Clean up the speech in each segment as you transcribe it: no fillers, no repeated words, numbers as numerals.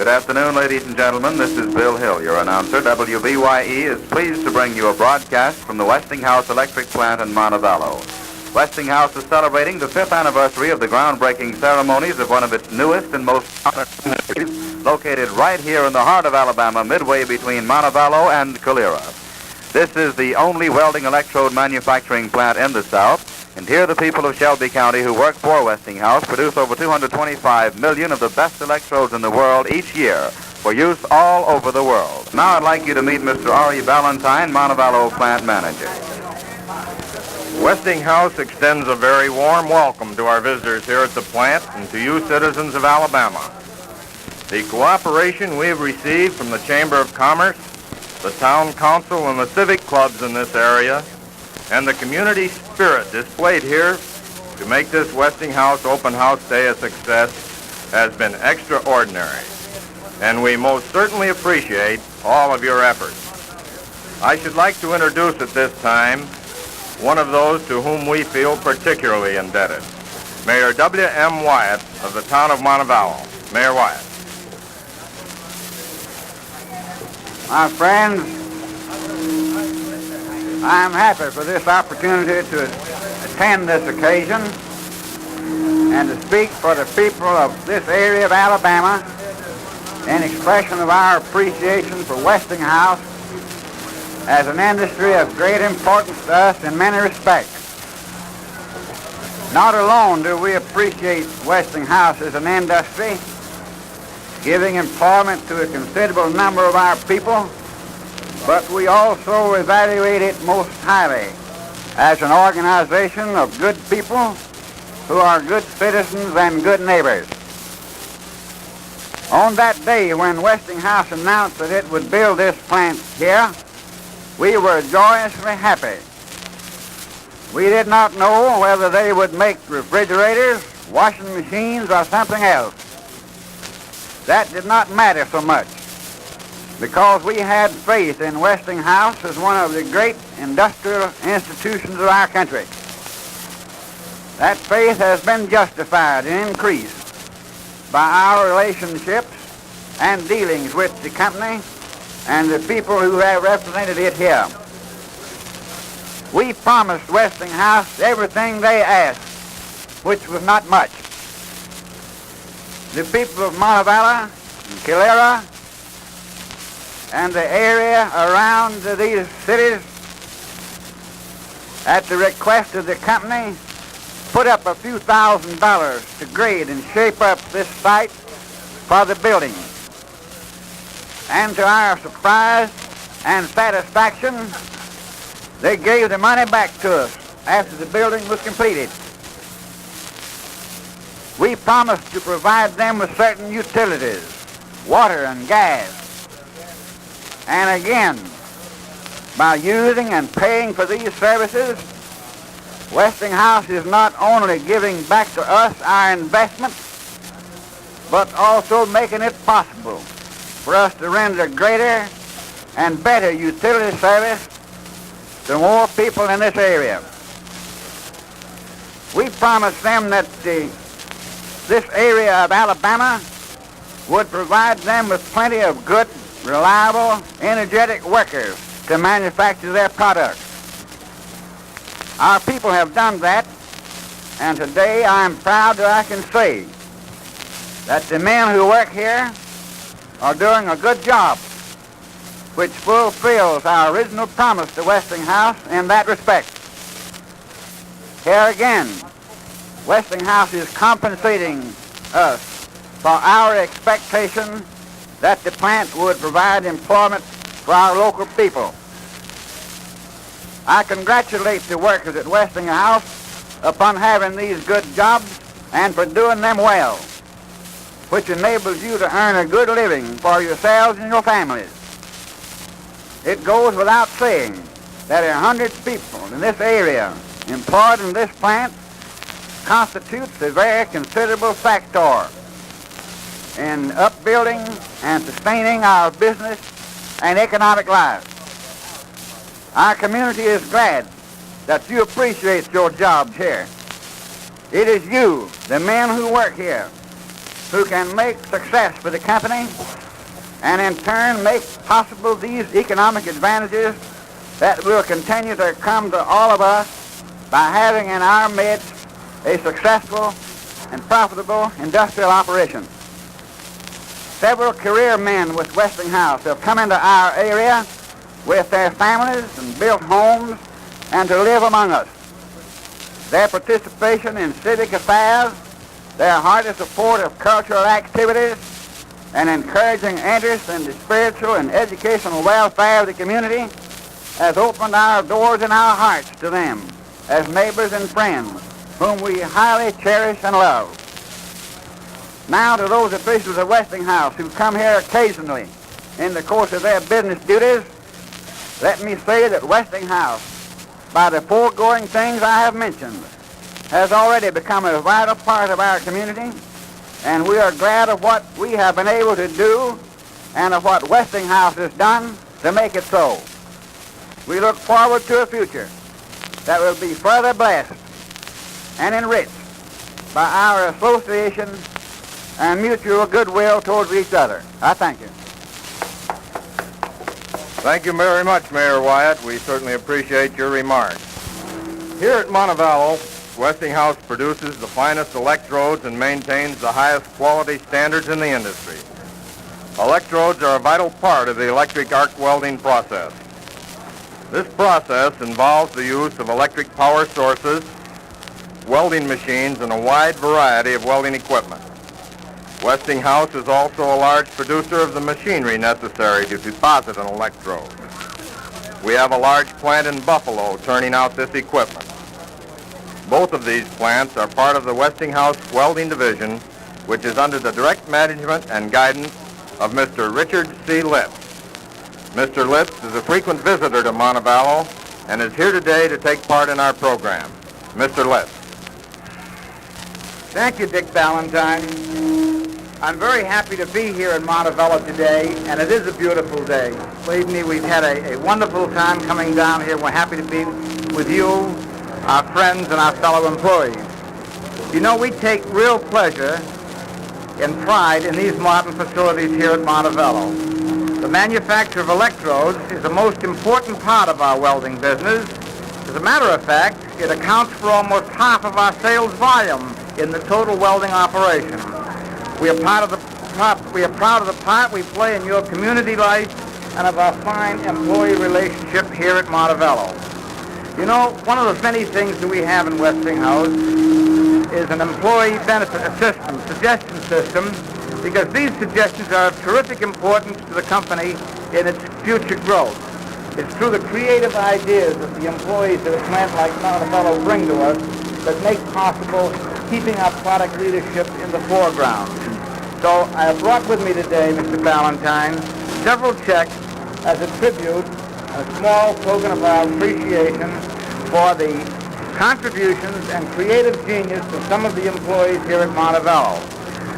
Good afternoon, ladies and gentlemen. This is Bill Hill, your announcer. WVYE is pleased to bring you a broadcast from the Westinghouse Electric Plant in Montevallo. Westinghouse is celebrating the 5th anniversary of the groundbreaking ceremonies of one of its newest and most modern facilities, located right here in the heart of Alabama, midway between Montevallo and Calera. This is the only welding electrode manufacturing plant in the South, and here the people of Shelby County who work for Westinghouse produce over 225 million of the best electrodes in the world each year for use all over the world. Now I'd like you to meet Mr. R.E. Ballantyne, Montevallo plant manager. Westinghouse extends a very warm welcome to our visitors here at the plant and to you citizens of Alabama. The cooperation we have received from the Chamber of Commerce, the Town Council, and the civic clubs in this area, and the community spirit displayed here to make this Westinghouse Open House Day a success has been extraordinary, and we most certainly appreciate all of your efforts. I should like to introduce at this time one of those to whom we feel particularly indebted, Mayor W.M. Wyatt of the town of Montevallo. Mayor Wyatt. My friends, I am happy for this opportunity to attend this occasion and to speak for the people of this area of Alabama in expression of our appreciation for Westinghouse as an industry of great importance to us in many respects. Not alone do we appreciate Westinghouse as an industry, giving employment to a considerable number of our people, but we also evaluate it most highly as an organization of good people who are good citizens and good neighbors. On that day when Westinghouse announced that it would build this plant here, we were joyously happy. We did not know whether they would make refrigerators, washing machines, or something else. That did not matter so much, because we had faith in Westinghouse as one of the great industrial institutions of our country. That faith has been justified and increased by our relationships and dealings with the company and the people who have represented it here. We promised Westinghouse everything they asked, which was not much. The people of Montevallo and Calera and the area around these cities, at the request of the company, put up a few $1,000s to grade and shape up this site for the building. And to our surprise and satisfaction, they gave the money back to us after the building was completed. We promised to provide them with certain utilities, water and gas. And again, by using and paying for these services, Westinghouse is not only giving back to us our investment, but also making it possible for us to render greater and better utility service to more people in this area. We promised them that this area of Alabama would provide them with plenty of good, reliable, energetic workers to manufacture their products. Our people have done that, and today I am proud that I can say that the men who work here are doing a good job, which fulfills our original promise to Westinghouse in that respect. Here again, Westinghouse is compensating us for our expectation that the plant would provide employment for our local people. I congratulate the workers at Westinghouse upon having these good jobs and for doing them well, which enables you to earn a good living for yourselves and your families. It goes without saying that 100 people in this area employed in this plant constitutes a very considerable factor in upbuilding and sustaining our business and economic life. Our community is glad that you appreciate your jobs here. It is you, the men who work here, who can make success for the company and in turn make possible these economic advantages that will continue to come to all of us by having in our midst a successful and profitable industrial operation. Several career men with Westinghouse have come into our area with their families and built homes and to live among us. Their participation in civic affairs, their hearty support of cultural activities, and encouraging interest in the spiritual and educational welfare of the community has opened our doors and our hearts to them as neighbors and friends whom we highly cherish and love. Now to those officials of Westinghouse who come here occasionally in the course of their business duties, let me say that Westinghouse, by the foregoing things I have mentioned, has already become a vital part of our community, and we are glad of what we have been able to do and of what Westinghouse has done to make it so. We look forward to a future that will be further blessed and enriched by our association and mutual goodwill towards each other. I thank you. Thank you very much, Mayor Wyatt. We certainly appreciate your remarks. Here at Montevallo, Westinghouse produces the finest electrodes and maintains the highest quality standards in the industry. Electrodes are a vital part of the electric arc welding process. This process involves the use of electric power sources, welding machines, and a wide variety of welding equipment. Westinghouse is also a large producer of the machinery necessary to deposit an electrode. We have a large plant in Buffalo turning out this equipment. Both of these plants are part of the Westinghouse Welding Division, which is under the direct management and guidance of Mr. Richard C. Litz. Mr. Litz is a frequent visitor to Montevallo and is here today to take part in our program. Mr. Litz. Thank you, Dick Valentine. I'm very happy to be here in Montevallo today, and it is a beautiful day. Believe me, we've had a wonderful time coming down here. We're happy to be with you, our friends, and our fellow employees. You know, we take real pleasure and pride in these modern facilities here at Montevallo. The manufacture of electrodes is the most important part of our welding business. As a matter of fact, it accounts for almost half of our sales volume in the total welding operation. We are proud of the part we play in your community life and of our fine employee relationship here at Montevallo. You know, one of the many things that we have in Westinghouse is an employee benefit suggestion system, because these suggestions are of terrific importance to the company in its future growth. It's through the creative ideas that the employees at a plant like Montevallo bring to us that make possible keeping our product leadership in the foreground. So I have brought with me today, Mr. Valentine, several checks as a tribute, a small token of our appreciation for the contributions and creative genius of some of the employees here at Montevallo.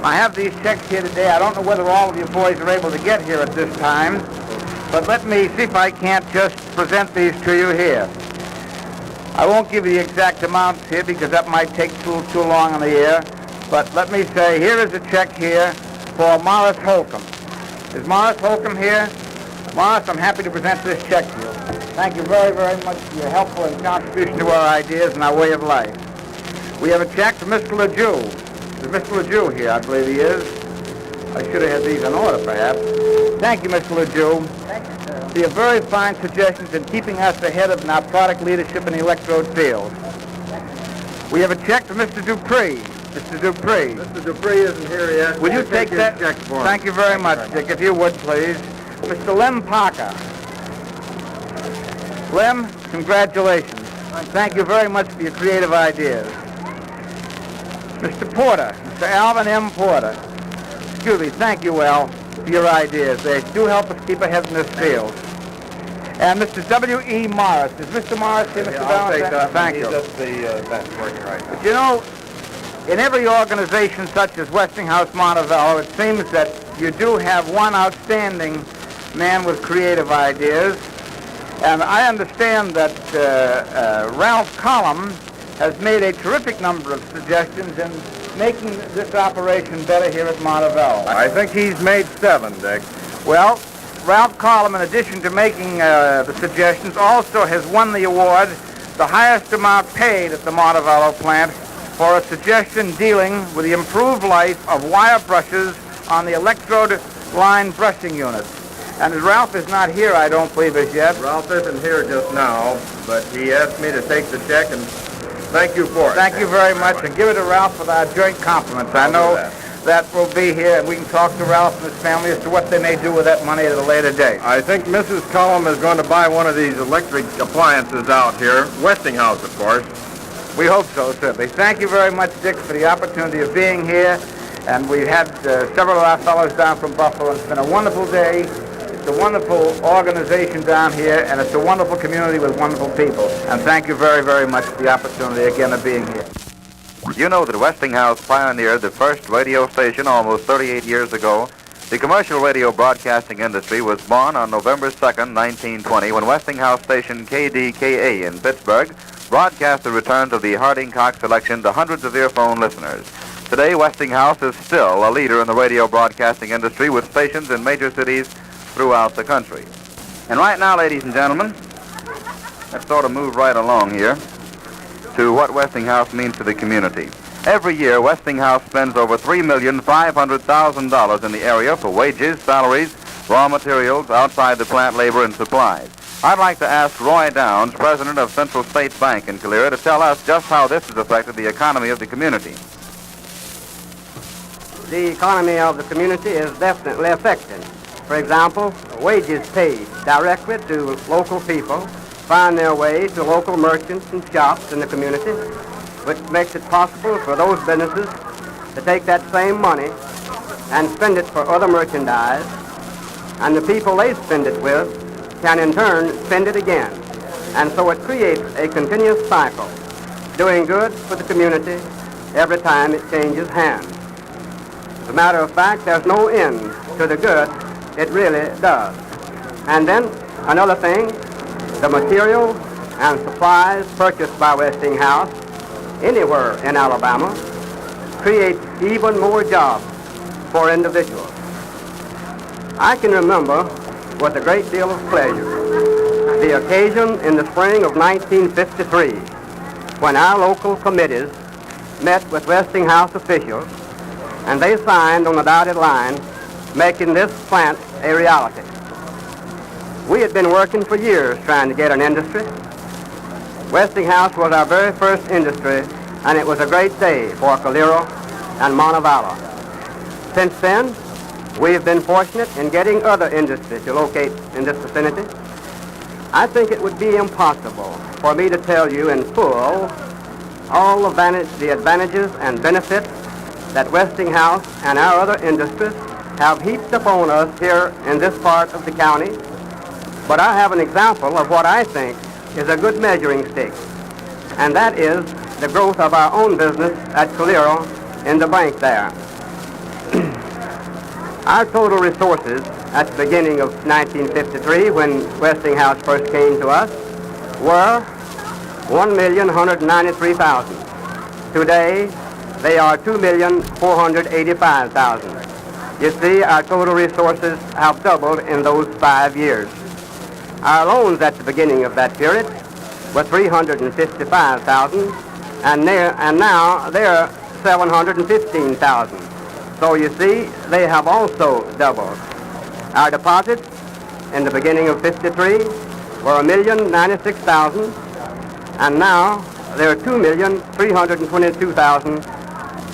I have these checks here today. I don't know whether all of the employees are able to get here at this time, but let me see if I can't just present these to you here. I won't give you the exact amounts here because that might take too long on the air, but let me say, here is a check here for Morris Holcomb. Is Morris Holcomb here? Morris, I'm happy to present this check to you. Thank you very, very much for your helpful and contribution to our ideas and our way of life. We have a check for Mr. LeJew. Is Mr. LeJew here? I believe he is. I should have had these in order, perhaps. Thank you, Mr. LeJew. Thank you, sir. For your very fine suggestions in keeping us ahead of our product leadership in the electrode field. We have a check for Mr. Dupree. Mr. Dupree. Mr. Dupree isn't here yet. Would you take that? Check for him. Thank you very much, Dick. If you would, please. Mr. Lem Parker. Lem, congratulations. Thank you very much for your creative ideas. Mr. Porter, Mr. Alvin M. Porter. Excuse me, thank you, Al, for your ideas. They do help us keep ahead in this field. And Mr. W.E. Morris. Is Mr. Morris here, Mr. Valentine? Thank you. He's at the bench working right now. But you know, in every organization such as Westinghouse Montevallo, it seems that you do have one outstanding man with creative ideas. And I understand that Ralph Collum has made a terrific number of suggestions in making this operation better here at Montevallo. I think he's made 7, Dick. Well, Ralph Collum, in addition to making the suggestions, also has won the award, the highest amount paid at the Montevallo plant, for a suggestion dealing with the improved life of wire brushes on the electrode line brushing units. And as Ralph is not here, I don't believe as yet. Ralph isn't here just now, but he asked me to take the check, and thank you for it. Thank you very much, and give it to Ralph with our joint compliments. I know that will be here, and we can talk to Ralph and his family as to what they may do with that money at a later date. I think Mrs. Cullum is going to buy one of these electric appliances out here. Westinghouse, of course. We hope so, certainly. Thank you very much, Dick, for the opportunity of being here. And we've had several of our fellows down from Buffalo. It's been a wonderful day. It's a wonderful organization down here, and it's a wonderful community with wonderful people. And thank you very, very much for the opportunity again of being here. You know that Westinghouse pioneered the first radio station almost 38 years ago. The commercial radio broadcasting industry was born on November 2nd, 1920, when Westinghouse station KDKA in Pittsburgh broadcast the returns of the Harding Cox selection to hundreds of earphone listeners. Today, Westinghouse is still a leader in the radio broadcasting industry with stations in major cities throughout the country. And right now, ladies and gentlemen, let's sort of move right along here to what Westinghouse means to the community. Every year, Westinghouse spends over $3,500,000 in the area for wages, salaries, raw materials, outside the plant labor, and supplies. I'd like to ask Roy Downs, president of Central States Bank in Calera, to tell us just how this has affected the economy of the community. The economy of the community is definitely affected. For example, wages paid directly to local people find their way to local merchants and shops in the community, which makes it possible for those businesses to take that same money and spend it for other merchandise, and the people they spend it with can in turn spend it again. And so it creates a continuous cycle, doing good for the community every time it changes hands. As a matter of fact, there's no end to the good it really does. And then another thing, the material and supplies purchased by Westinghouse anywhere in Alabama creates even more jobs for individuals. I can remember with a great deal of pleasure the occasion in the spring of 1953 when our local committees met with Westinghouse officials and they signed on the dotted line making this plant a reality. We had been working for years trying to get an industry. Westinghouse was our very first industry, and it was a great day for Calera and Montevallo. Since then, we have been fortunate in getting other industries to locate in this vicinity. I think it would be impossible for me to tell you in full all the advantages and benefits that Westinghouse and our other industries have heaped upon us here in this part of the county, but I have an example of what I think is a good measuring stick, and that is the growth of our own business at Calera in the bank there. Our total resources at the beginning of 1953, when Westinghouse first came to us, were $1,193,000. Today, they are $2,485,000. You see, our total resources have doubled in those 5 years. Our loans at the beginning of that period were $355,000, and now they're $715,000. So you see, they have also doubled. Our deposits in the beginning of 53 were $1,096,000, and now they're $2,322,000,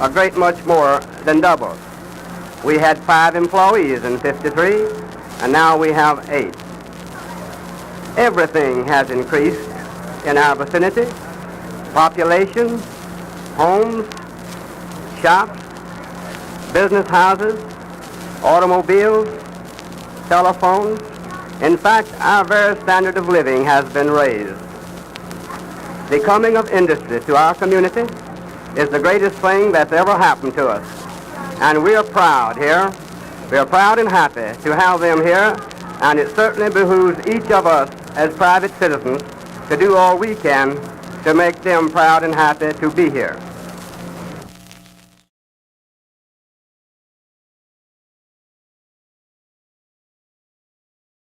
a great much more than double. We had 5 employees in 53, and now we have 8. Everything has increased in our vicinity: population, homes, shops, business houses, automobiles, telephones. In fact, our very standard of living has been raised. The coming of industry to our community is the greatest thing that's ever happened to us. And we are proud here. We are proud and happy to have them here, and it certainly behooves each of us as private citizens to do all we can to make them proud and happy to be here.